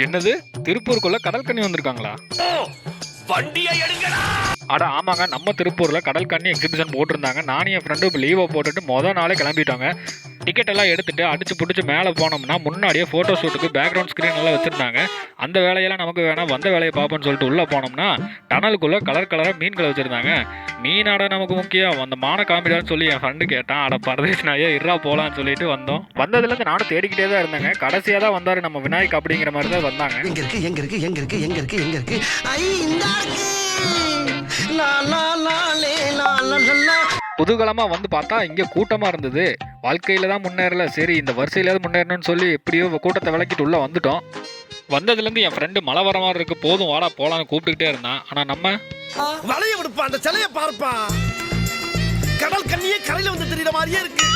என்னது, திருப்பூருக்குள்ள கடல் கன்னி வந்திருக்காங்களா? அட ஆமாங்க, நம்ம திருப்பூர்ல கடல் கன்னி எக்ஸிபிஷன் போட்டிருந்தாங்க. நானும் என் ஃப்ரெண்டு இப்போ லீவை போட்டுட்டு மொதல் நாளே கிளம்பிட்டோங்க. டிக்கெட் எல்லாம் எடுத்துட்டு அடிச்சு பிடிச்சி மேலே போனோம்னா முன்னாடியே ஃபோட்டோ ஷூட்டுக்கு பேக்ரவுண்ட் ஸ்க்ரீன் எல்லாம் வச்சுருந்தாங்க. அந்த வேலையெல்லாம் நமக்கு வேணாம், வந்த வேலையை பார்ப்போன்னு சொல்லிட்டு உள்ளே போனோம்னா டனலுக்குள்ளே கலர் கலராக மீன்களை வச்சுருந்தாங்க. மீனாட நமக்கு முக்கியம், அந்த மான காமிடான்னு சொல்லி என் ஃப்ரெண்டு கேட்டான். அட பரதேஷ் நாயே, இருறா போகலான்னு சொல்லிட்டு வந்தோம். வந்ததுலேருந்து நானும் தேடிக்கிட்டே தான் இருந்தேங்க. கடைசியாக தான் வந்தார் நம்ம விநாயக் அப்படிங்கிற மாதிரி தான் வந்தாங்க. எங்க இருக்கு எங்க இருக்கு எங்க இருக்கு எங்க இருக்கு எங்க இருக்கு புதுகலமாக வந்து பார்த்தா இங்கே கூட்டமாக இருந்தது. வாழ்க்கையில் தான் முன்னேறல, சரி இந்த வரிசையிலாவது முன்னேறணும்னு சொல்லி எப்படியோ கூட்டத்தை விளக்கிட்டு உள்ளே வந்துட்டோம். வந்ததுலேருந்து என் ஃப்ரெண்டு மழை வர மாதிரி இருக்கு, போதும் வாடா போகலான்னு கூப்பிட்டுக்கிட்டே இருந்தான். ஆனால் நம்ம வளைய விடுப்பா, அந்த சிலைய பார்ப்பா, கடல் கண்ணியே கரையில வந்து தெரியுற மாதிரியே இருக்கு.